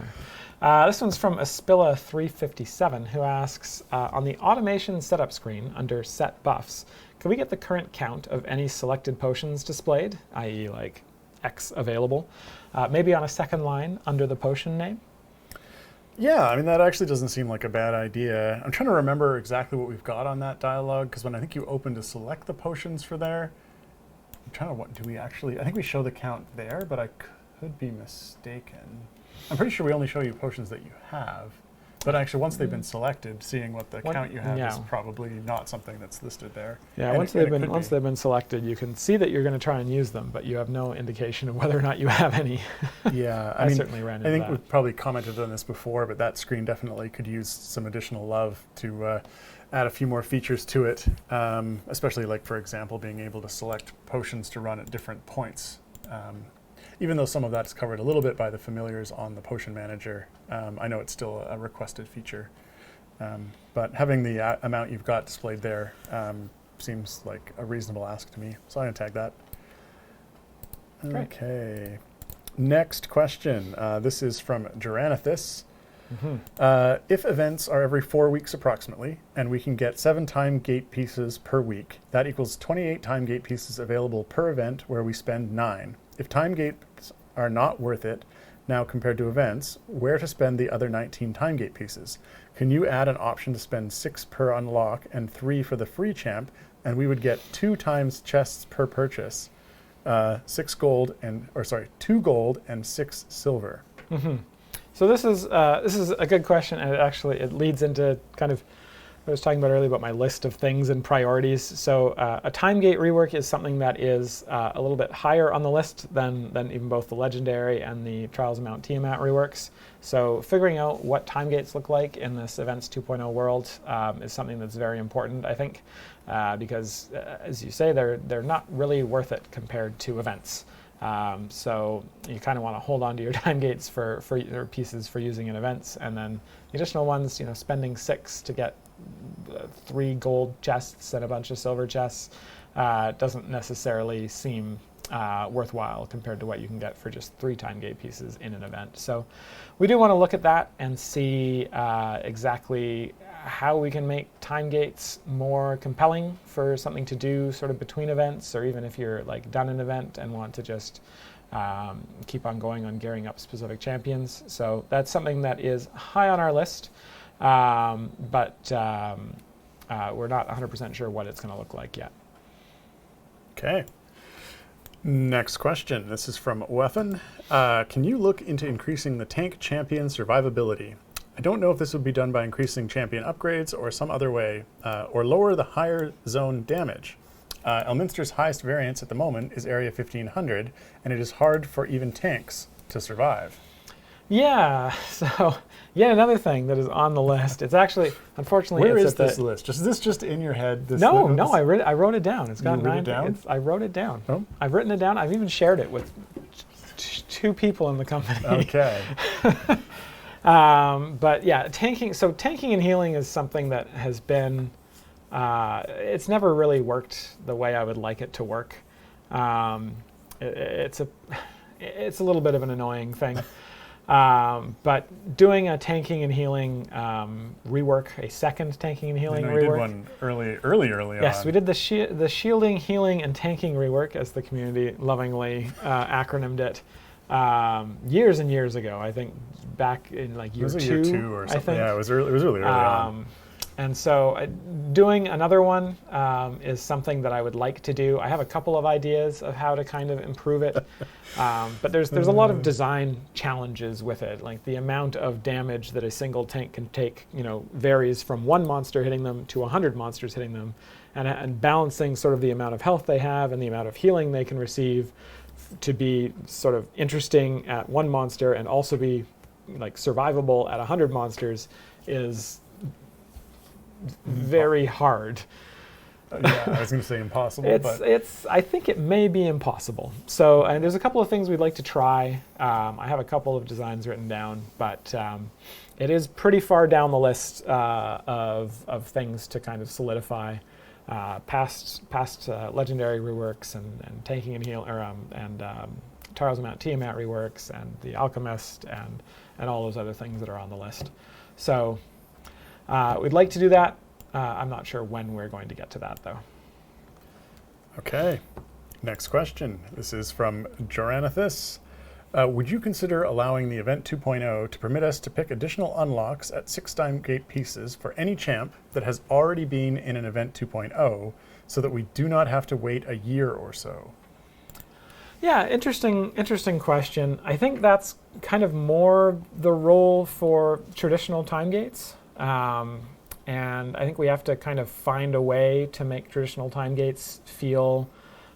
This one's from Aspilla357, who asks, on the automation setup screen under set buffs, can we get the current count of any selected potions displayed, i.e. like X available, maybe on a second line under the potion name? Yeah, I mean, that actually doesn't seem like a bad idea. I'm trying to remember exactly what we've got on that dialogue, because when I think you open to select the potions for there, I'm trying to, what do we actually, I think we show the count there, but I could be mistaken. I'm pretty sure we only show you potions that you have, but actually once they've been selected, seeing what the count you have is probably not something that's listed there. Yeah, and once they've been selected, you can see that you're going to try and use them, but you have no indication of whether or not you have any. Yeah, I certainly ran into that. I think we've probably commented on this before, but that screen definitely could use some additional love to add a few more features to it, especially like, for example, being able to select potions to run at different points. Even though some of that's covered a little bit by the familiars on the Potion Manager, I know it's still a requested feature. But having the amount you've got displayed there seems like a reasonable ask to me. So I'm going to tag that. Great. Okay. Next question. This is from Geranathus. If events are every 4 weeks approximately, and we can get 7 time gate pieces per week, that equals 28 time gate pieces available per event where we spend 9. If time gates are not worth it now compared to events, where to spend the other 19 time gate pieces? Can you add an option to spend 6 per unlock and 3 for the free champ, and we would get 2 times chests per purchase, 2 gold and 6 silver. So this is a good question, and it leads into kind of I was talking about earlier about my list of things and priorities. So a time gate rework is something that is a little bit higher on the list than even both the Legendary and the Trials of Mount Tiamat reworks. So figuring out what time gates look like in this Events 2.0 world is something that's very important, I think, because as you say, they're not really worth it compared to events. So you kind of want to hold on to your time gates for your pieces for using in events, and then the additional ones, spending 6 to get 3 gold chests and a bunch of silver chests doesn't necessarily seem worthwhile compared to what you can get for just 3 time gate pieces in an event. So we do want to look at that and see exactly how we can make time gates more compelling for something to do sort of between events, or even if you're like done an event and want to just keep on going on gearing up specific champions. So that's something that is high on our list, but we're not 100% sure what it's going to look like yet. Okay. Next question. This is from Weffen. Can you look into increasing the tank champion survivability? I don't know if this would be done by increasing champion upgrades or some other way, or lower the higher zone damage. Elminster's highest variance at the moment is area 1500, and it is hard for even tanks to survive. Yeah, so yet another thing that is on the list. It's actually, unfortunately, Where it's is at the, this list? Is this just in your head? No, I wrote it down. It's got You wrote it 9. down? I wrote it down. Oh. I've written it down. I've even shared it with two people in the company. Okay. But yeah, tanking. So tanking and healing is something that has been. It's never really worked the way I would like it to work. It's a little bit of an annoying thing. But doing a tanking and healing rework, a second tanking and healing rework. You did one early on. Yes, we did the shielding, healing, and tanking rework, as the community lovingly acronymed it, years and years ago. I think back in like year 2. It was year 2 or something. I think. Yeah, it was really early on. And so doing another one is something that I would like to do. I have a couple of ideas of how to kind of improve it. But there's a lot of design challenges with it. Like the amount of damage that a single tank can take, varies from one monster hitting them to 100 monsters hitting them. And balancing sort of the amount of health they have and the amount of healing they can receive to be sort of interesting at one monster and also be like survivable at 100 monsters is very hard. Yeah, I was going to say impossible. I think it may be impossible. So, and there's a couple of things we'd like to try. I have a couple of designs written down, but it is pretty far down the list of things to kind of solidify. Past legendary reworks and tanking and heal and Tara's Mount Tiamat reworks and the Alchemist and all those other things that are on the list. So. We'd like to do that. I'm not sure when we're going to get to that, though. Okay. Next question. This is from Joranathus. Would you consider allowing the Event 2.0 to permit us to pick additional unlocks at 6-time gate pieces for any champ that has already been in an Event 2.0 so that we do not have to wait a year or so? Yeah, interesting question. I think that's kind of more the role for traditional time gates. And I think we have to kind of find a way to make traditional time gates feel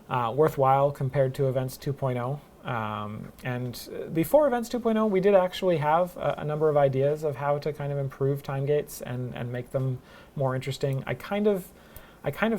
worthwhile compared to Events 2.0. And before Events 2.0, we did actually have a number of ideas of how to kind of improve time gates and make them more interesting. I kind of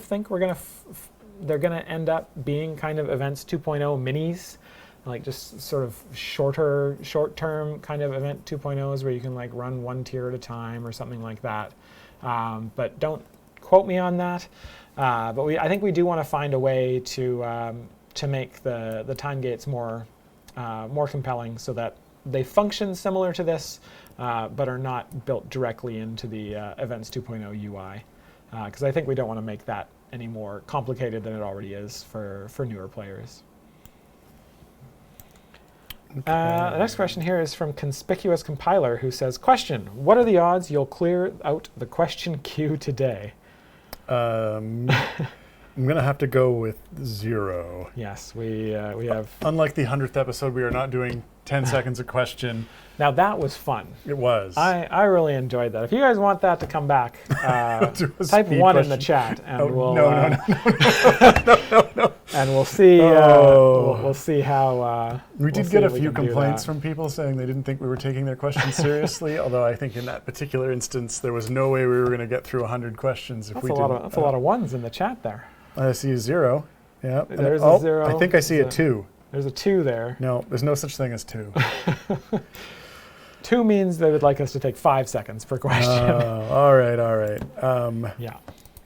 think they're gonna end up being kind of Events 2.0 minis. Like just sort of short-term kind of Event 2.0s where you can like run one tier at a time or something like that. But don't quote me on that. But I think we do want to find a way to make the time gates more compelling so that they function similar to this, but are not built directly into the Events 2.0 UI. Because I think we don't want to make that any more complicated than it already is for newer players. The next question here is from Conspicuous Compiler, who says, question, what are the odds you'll clear out the question queue today? I'm going to have to go with 0. Yes, we have... Unlike the 100th episode, we are not doing 10 seconds a question. Now that was fun. It was. I really enjoyed that. If you guys want that to come back, type 1 question. in the chat, and we'll no. and we'll see. We'll see how. We did get a few complaints from people saying they didn't think we were taking their questions seriously. Although I think in that particular instance, there was no way we were going to get through 100 questions if we didn't. That's a lot of ones in the chat there. I see a 0. Yeah. There's a 0. I think I see a 2. There's a 2 there. No, there's no such thing as 2. 2 means they would like us to take 5 seconds per question. All right. Yeah.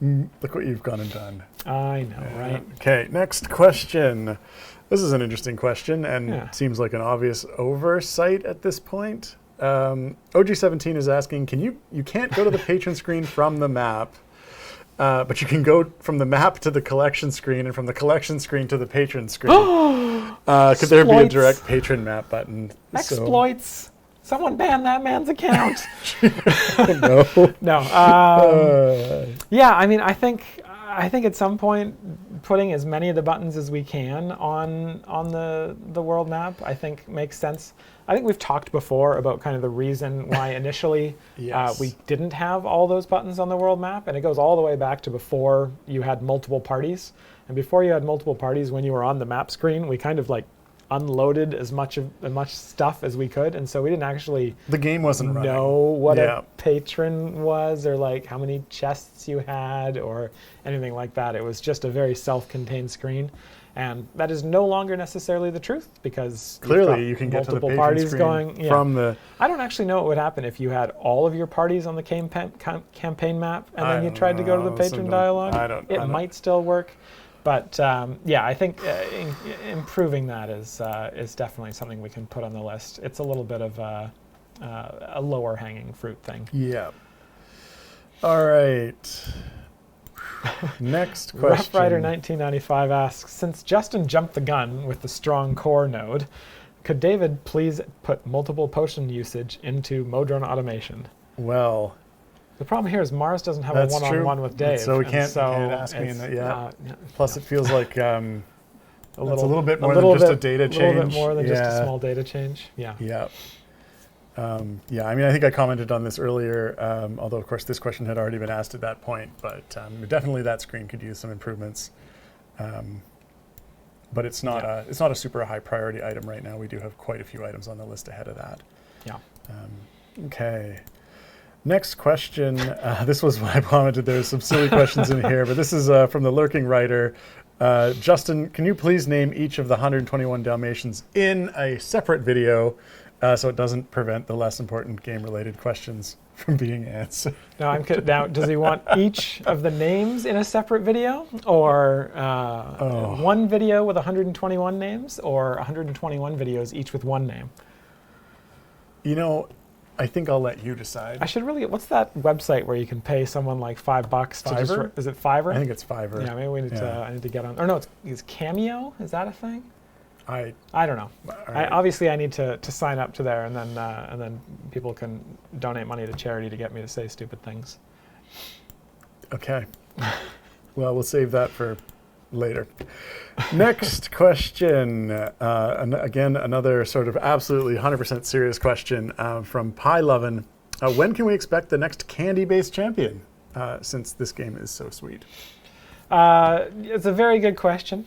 Look what you've gone and done. I know, right? Okay, next question. This is an interesting question and seems like an obvious oversight at this point. OG17 is asking, you can't go to the patron screen from the map, but you can go from the map to the collection screen and from the collection screen to the patron screen. Could there be a direct patron map button? Exploits. Someone ban that man's account. No. No. Yeah, I mean, I think at some point putting as many of the buttons as we can on the world map, I think makes sense. I think we've talked before about kind of the reason why initially Yes. we didn't have all those buttons on the world map, and it goes all the way back to before you had multiple parties. And before you had multiple parties, when you were on the map screen, we kind of like unloaded as much stuff as we could, and so we didn't actually The game wasn't running. know what Yeah. a patron was, or like how many chests you had, or anything like that. It was just a very self-contained screen, and that is no longer necessarily the truth, because you've got Clearly, you can get to the multiple patron parties screen going. Yeah. from the. I don't actually know what would happen if you had all of your parties on the campaign map, and then you tried to go to the patron dialogue. I don't. It might still work. But yeah, I think improving that is definitely something we can put on the list. It's a little bit of a lower hanging fruit thing. Yeah. All right. Next question. Rough Rider 1995 asks, since Justin jumped the gun with the strong core node, could David please put multiple potion usage into Modron automation? Well, the problem here is Mars doesn't have that's a one-on-one true. with Dave. So we and can't so ask me in it's, that. Yeah. yeah. Plus, it feels like a little bit more a than little just a bit- data change. A little bit more than just Yeah. a small data change. Yeah. Yeah. Yeah, I mean, I think I commented on this earlier, although, of course, this question had already been asked at that point. But definitely that screen could use some improvements. But it's not a super high priority item right now. We do have quite a few items on the list ahead of that. Yeah. Okay. Next question. This was what I commented. There's some silly questions in here, but this is from the Lurking Writer. Justin, can you please name each of the 121 Dalmatians in a separate video so it doesn't prevent the less important game-related questions from being answered? Now, now, does he want each of the names in a separate video, or one video with 121 names, or 121 videos each with one name? You know, I think I'll let you decide. I should really. What's that website where you can pay someone like $5 to just? Fiverr? Is it Fiverr? I think it's Fiverr. Yeah, maybe we need to. I need to get on. Or no, is Cameo? Is that a thing? I don't know. Right. Obviously, I need to sign up to there, and then people can donate money to charity to get me to say stupid things. Okay. Well, we'll save that for later. Next question. Again, another sort of absolutely 100% serious question from Pie Lovin'. When can we expect the next candy-based champion? Since this game is so sweet. It's a very good question.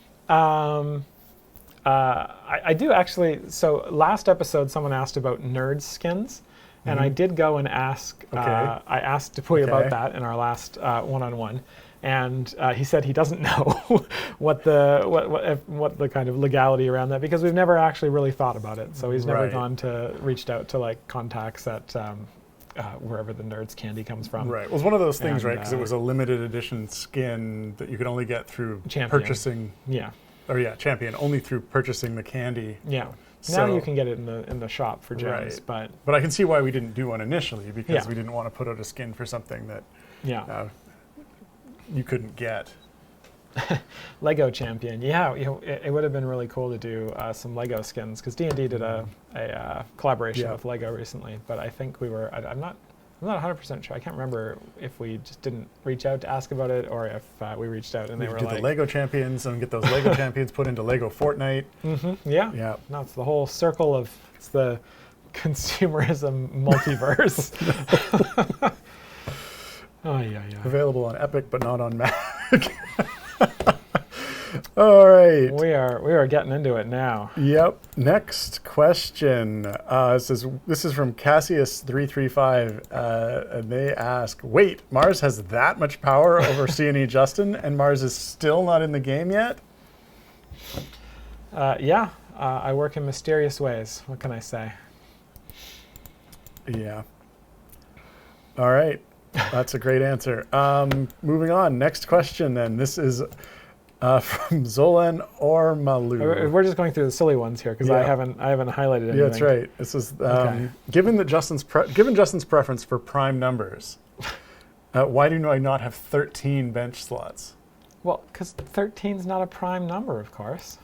I do actually. So last episode, someone asked about nerd skins, and I did go and ask. Okay. I asked Dupuy about that in our last one-on-one, and he said he doesn't know what the kind of legality around that, because we've never actually really thought about it. So he's never reached out to like contacts at wherever the Nerds candy comes from. Right. Well, it's one of those things, And, right? Because it was a limited edition skin that you could only get through Champion. purchasing. Yeah. Or yeah, Champion, only through purchasing the candy. Yeah. So, now you can get it in the shop for gems, but I can see why we didn't do one initially, because Yeah. we didn't want to put out a skin for something that you couldn't get. Lego Champion. Yeah, it would have been really cool to do some Lego skins, because D&D did a collaboration with Lego recently, but I think we were. I'm not 100% sure. I can't remember if we just didn't reach out to ask about it, or if we reached out and they were do like, the Lego Champions and get those Lego Champions put into Lego Fortnite. Yeah. Yeah. No, it's the whole circle of it's the consumerism multiverse. Oh yeah. Available on Epic, but not on Mac. All right. We are getting into it now. Yep. Next question. This is from Cassius335, and they ask, wait, Mars has that much power over C&E Justin, and Mars is still not in the game yet? Yeah. I work in mysterious ways. What can I say? Yeah. All right. That's a great answer. Moving on. Next question, then. This is from Zolan Ormalu. We're just going through the silly ones here, because I haven't highlighted anything. Yeah, that's right. This is given Justin's preference for prime numbers. Why do I not have 13 bench slots? Well, because 13 is not a prime number, of course.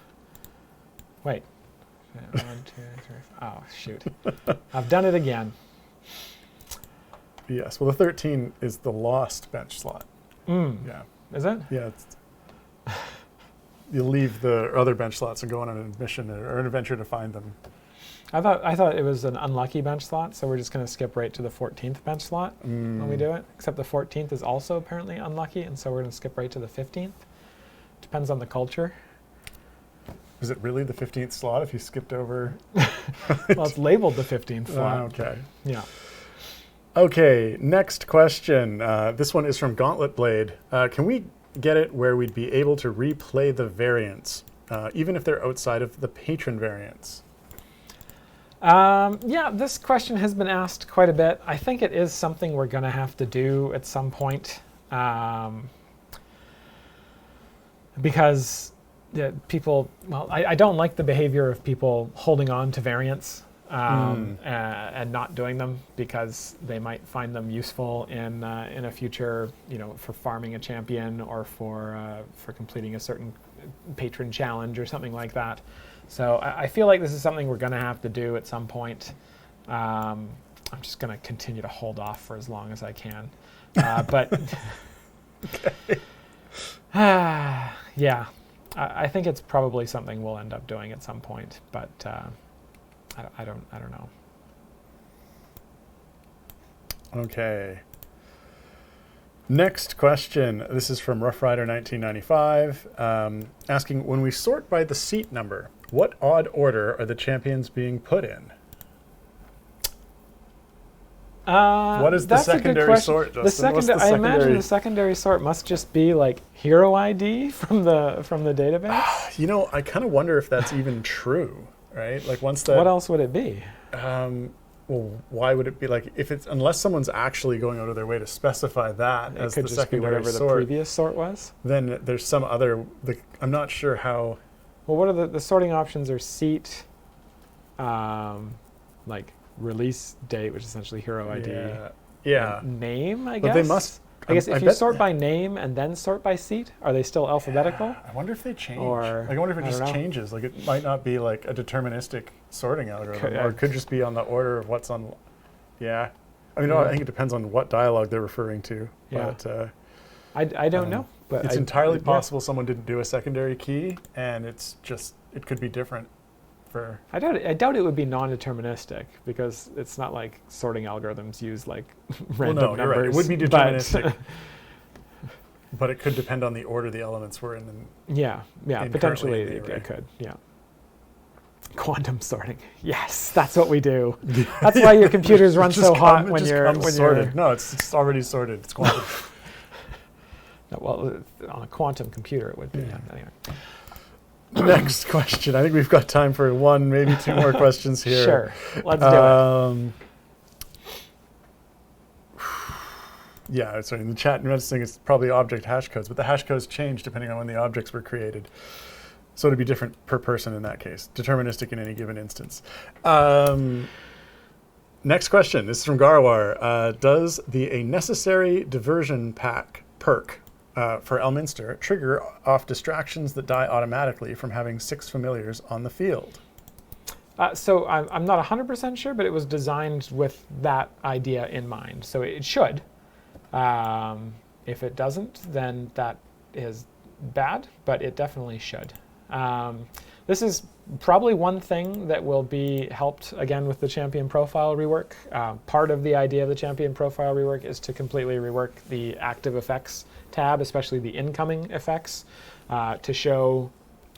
Wait. 1, 2, 3. Oh shoot! I've done it again. Yes. Well, the 13 is the lost bench slot. Yeah. Is it? Yeah. You leave the other bench slots and go on an admission or an adventure to find them. I thought it was an unlucky bench slot, so we're just going to skip right to the 14th bench slot when we do it. Except the 14th is also apparently unlucky, and so we're going to skip right to the 15th. Depends on the culture. Is it really the 15th slot if you skipped over? Well, it's labeled the 15th slot. Okay. Yeah. Okay, next question. This one is from Gauntlet Blade. Can we get it where we'd be able to replay the variants, even if they're outside of the patron variants? Yeah, this question has been asked quite a bit. I think it is something we're going to have to do at some point, because people, well, I don't like the behavior of people holding on to variants and not doing them because they might find them useful in a future, for farming a champion or for completing a certain patron challenge or something like that. So I feel like this is something we're going to have to do at some point. I'm just going to continue to hold off for as long as I can. But yeah, I think it's probably something we'll end up doing at some point. But I don't know. Okay. Next question. This is from Rough Rider 1995, asking, when we sort by the seat number, what odd order are the champions being put in? What is the secondary sort, Justin? I imagine the secondary sort must just be like hero ID from the database. I kind of wonder if that's even true, right? Like once that. What else would it be? Well, why would it be like unless someone's actually going out of their way to specify that as the secondary whatever sort? The previous sort was. Then there's some other. I'm not sure how. Well, what are the sorting options? Are seat, like release date, which is essentially hero ID. Yeah. Name, I guess. But they must. I guess if you sort by name and then sort by seat, are they still alphabetical? I wonder if they change. Or I wonder if it just changes. Like it might not be like a deterministic sorting algorithm, or it could just be on the order of what's on. Yeah. I mean, I think it depends on what dialogue they're referring to. Yeah. But I don't know. But it's entirely possible someone didn't do a secondary key, and it could be different. I doubt it would be non-deterministic because it's not like sorting algorithms use like random numbers. You're right. It would be deterministic, but it could depend on the order the elements were in. Yeah, potentially it could. Yeah. Quantum sorting. Yes, that's what we do. That's why your computers run so hot when you're sorted. No, it's already sorted. It's quantum. No, well, on a quantum computer it would be. Yeah. Anyway. Next question. I think we've got time for one, maybe two more questions here. Sure. Let's do it. Yeah, sorry, in the chat, noticing it's probably object hash codes, but the hash codes change depending on when the objects were created. So it'd be different per person in that case, deterministic in any given instance. Next question. This is from Garwar. Does a necessary diversion perk for Elminster trigger off distractions that die automatically from having 6 familiars on the field? So I'm not 100% sure, but it was designed with that idea in mind. So it should. If it doesn't, then that is bad, but it definitely should. This is probably one thing that will be helped, again, with the champion profile rework. Part of the idea of the champion profile rework is to completely rework the active effects tab, especially the incoming effects, to show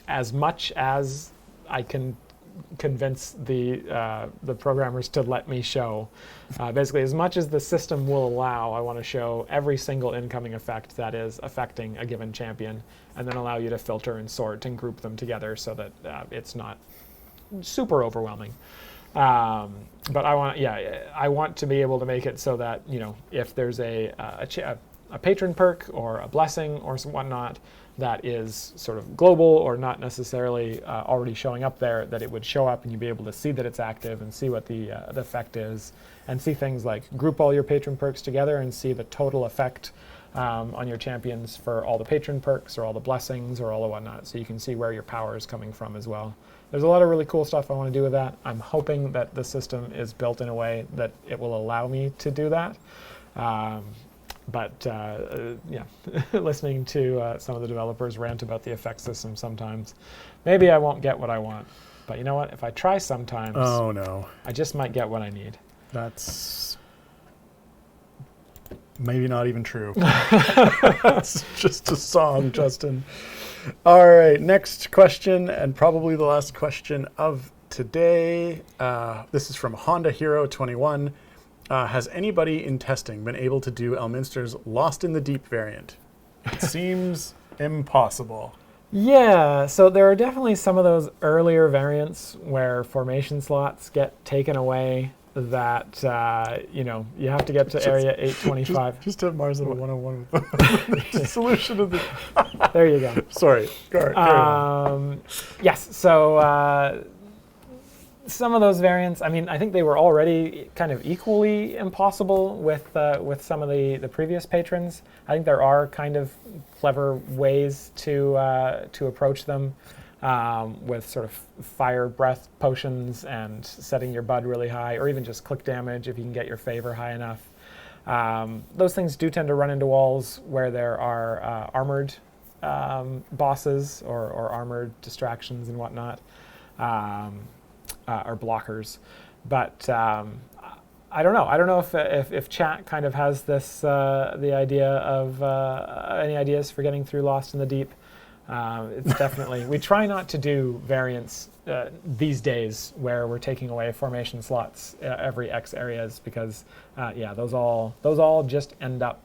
as much as I can convince the programmers to let me show. Basically, as much as the system will allow, I want to show every single incoming effect that is affecting a given champion, and then allow you to filter and sort and group them together so that it's not super overwhelming. But I want to be able to make it so that if there's a patron perk or a blessing or some whatnot that is sort of global or not necessarily already showing up there, that it would show up and you'd be able to see that it's active and see what the effect is, and see things like group all your patron perks together and see the total effect on your champions for all the patron perks or all the blessings or all the whatnot, so you can see where your power is coming from as well. There's a lot of really cool stuff I want to do with that. I'm hoping that the system is built in a way that it will allow me to do that. But listening to some of the developers rant about the effect system sometimes, maybe I won't get what I want. But you know what? If I try sometimes, Oh, no. I just might get what I need. That's maybe not even true. That's just a song, Justin. All right, next question, and probably the last question of today. This is from Honda Hero 21. Has anybody in testing been able to do Elminster's Lost in the Deep variant? It seems impossible. Yeah, so there are definitely some of those earlier variants where formation slots get taken away that, you have to get to area 825. Just have Mars at a 101 with the solution of the... There you go. Sorry. Carry on. Yes, so some of those variants, I mean, I think they were already kind of equally impossible with some of the previous patrons. I think there are kind of clever ways to approach them with sort of fire breath potions and setting your bud really high, or even just click damage if you can get your favor high enough. Those things do tend to run into walls where there are armored bosses or armored distractions and whatnot. Or blockers, but I don't know. I don't know if chat kind of has this the idea of any ideas for getting through Lost in the Deep. It's definitely we try not to do variants these days where we're taking away formation slots every X areas because those all just end up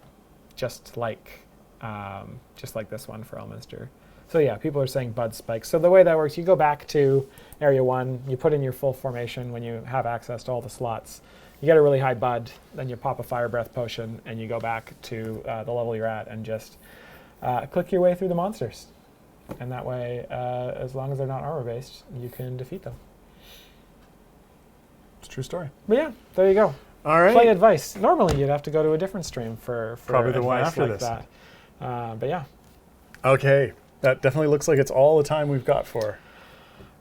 just like this one for Elminster. So yeah, people are saying bud spikes. So the way that works, you go back to area 1, you put in your full formation when you have access to all the slots. You get a really high bud, then you pop a fire breath potion, and you go back to the level you're at and just click your way through the monsters. And that way, as long as they're not armor-based, you can defeat them. It's a true story. But yeah, there you go. All right. Play advice. Normally, you'd have to go to a different stream for probably the one advice after like this. That. But yeah. Okay. That definitely looks like it's all the time we've got for.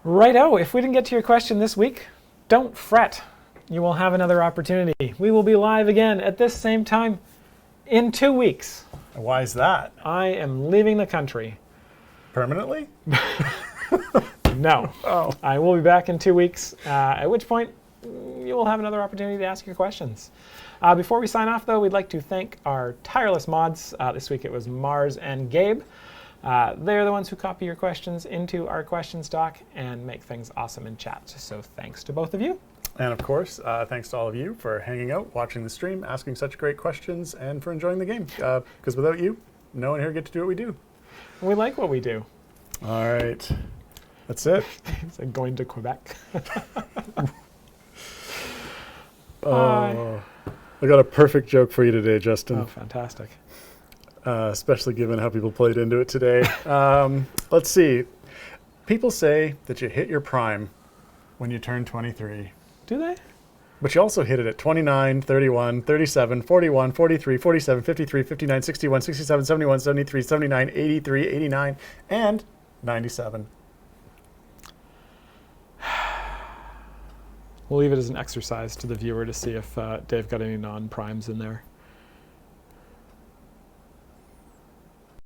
Righto. If we didn't get to your question this week, don't fret. You will have another opportunity. We will be live again at this same time in 2 weeks. Why is that? I am leaving the country. Permanently? No. Oh. I will be back in 2 weeks, at which point you will have another opportunity to ask your questions. Before we sign off, though, we'd like to thank our tireless mods. This week it was Mars and Gabe. They're the ones who copy your questions into our questions doc and make things awesome in chat. So thanks to both of you. And of course, thanks to all of you for hanging out, watching the stream, asking such great questions, and for enjoying the game. Because without you, no one here get to do what we do. We like what we do. All right. That's it. It's like going to Quebec. Oh, I got a perfect joke for you today, Justin. Oh, fantastic. Especially given how people played into it today. Let's see. People say that you hit your prime when you turn 23. Do they? But you also hit it at 29, 31, 37, 41, 43, 47, 53, 59, 61, 67, 71, 73, 79, 83, 89, and 97. We'll leave it as an exercise to the viewer to see if Dave got any non-primes in there.